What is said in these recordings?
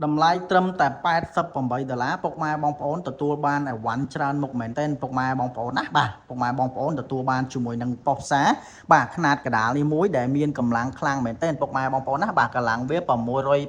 តម្លៃត្រឹមតែ$88ពុកម៉ែបងប្អូនទទួលបានអីវ៉ាន់ច្រើនមុខមែនទែនពុកម៉ែបងប្អូនណាបាទពុកម៉ែបងប្អូនទទួលបានជាមួយនឹងប៉ុស្សាបាទຂະຫນាតកដាលនេះមួយដែលមានកម្លាំងខ្លាំងមែនទែនពុកម៉ែបងប្អូនណាបាទកម្លាំងវា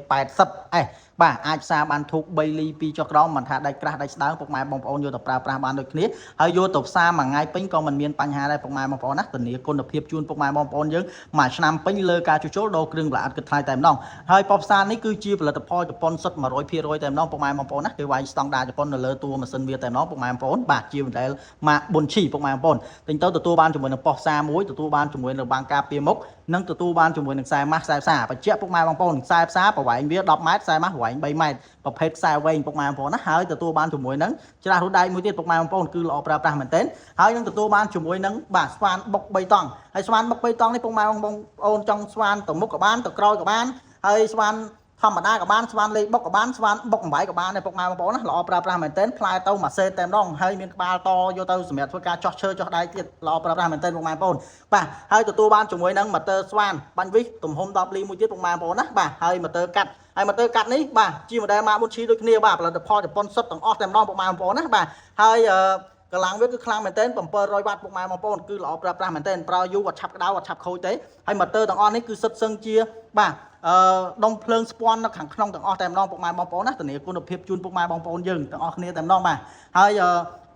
680អេសបាទអាចផ្សារបានធូប3លី2ចុះក្រោមមិនថាដាច់ក្រាស់ដាច់ស្ដើងពុកម៉ែបងប្អូនយកទៅប្រើប្រាស់បានដូចគ្នាហើយយកទៅផ្សារមួយថ្ងៃពេញក៏មិនមានបញ្ហាដែរពុកម៉ែបងប្អូនណាធានាគុណភាពជូនពុកម៉ែបងប្អូនយើងមួយឆ្នាំពេញលើការជួសជុលដូរគ្រឿងប្រឡាក់គិតថ្លៃតែម្ដងហើយប៉ុស្សានេះគឺជាផលិតផលជប៉ុនសុទ្ធ100%តែម្ដងពុកម៉ែបងប្អូនណាគេវាយស្តង់ដារជប៉ុននៅលើតួម៉ាស៊ីនវាតែម្ដងពុកម៉ែបងប្អូនបាទជា model ម៉ាក Bunchi ពុកម៉ែបងប្អូនទិញទៅទទួលបានជាមួយនឹងប៉ុស្សាមួយទទួលបានជាមួយនឹងបាំងការពារមុខនិងទទួលបានជាមួយនឹងខ្សែម៉ាស់ខ្សែផ្សាបញ្ជាក់ពុកម៉ែបងប្អូនខ្សែផ្សាប្រវែងវា10ម៉ែត្រខ្សែម៉ាស់ប្រវែង3ម៉ែត្រប្រភេទខ្សែវែងពុកម៉ែបងប្អូនណាហើយទទួលបានជាមួយនឹងច្រាសរដែកមួយទៀតពុកម៉ែបងប្អូនគឺល្អប្រើប្រាស់មែនទែនហើយនឹងទទួលបានជាមួយនឹងបាទស្វានបុក3តង់ហើយស្វានបុក3តង់នេះពុកម៉ែបងប្អូនចង់ស្វានទៅមុខក៏បានទៅក្រោយក៏បានហើយស្វានធម្មតាក៏បានស្វានលេខបុកក៏បានស្វានបុក8ក៏បានដែរពុកម៉ែបងប្អូនណាល្អប្រើប្រាស់មែនទែនផ្លែទៅមួយសេតតែម្ដងហើយមានក្បាលតយកទៅសម្រាប់ធ្វើការចោះឈើចោះដៃទៀតល្អប្រើប្រាស់មែនទែនពុកម៉ែបងប្អូនបាទហើយទទួលបានជាមួយនឹងម៉ូទ័រស្វានបាញ់វិសទំហំ10លីមួយទៀតពុកម៉ែបងប្អូនណាបាទហើយម៉ូទ័រកាត់ហើយម៉ូទ័រកាត់នេះបាទជា model ម៉ាក Bunchi ដូចគ្នាបាទផលិតផលជប៉ុនសុទ្ធទាំងអស់តែម្ដងពុកម៉ែបងប្អូនណាបាទហើយកម្លាំងវាគឺខ្លាំងមែនទែន700វ៉ាត់ពុកម៉ែបងប្អូនគឺល្អប្រើប្រាស់មែនទែនប្រើយូរអត់ឆាប់ក្តៅអត់ឆាប់ខូចទេហើយម៉ូទ័រទាំងអស់នេះគឺសិតសឹងជាបាទដុំភ្លើងស្ពាន់នៅខាងក្នុងទាំងអស់តែម្ដងពុកម៉ែបងប្អូនណាធានាគុណភាពជូនពុកម៉ែបងប្អូនយើងទាំងអស់គ្នាតែម្ដងបាទហើយ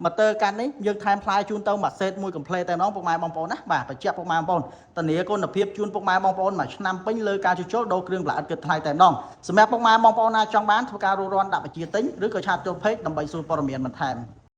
ម៉ូទ័រកាន់នេះយើងថែមផ្លែជូនទៅមួយសេតមួយកំផ្លេតែម្ដងពុកម៉ែបងប្អូនណាបាទបញ្ជាក់ពុកម៉ែបងប្អូនធានាគុណភាពជូនពុកម៉ែបងប្អូនមួយឆ្នាំពេញលើការជួសជុលដូរគ្រឿងប្រឡាក់គិតថ្លៃតែម្ដងសម្រាប់ពុកម៉ែបងប្អូនណាចង់បានធ្វើការរួចរាន់ដាក់បញ្ជាទិញឬក៏ឆាតចូល page ដើម្បីសួរព័ត៌មានបន្ថែម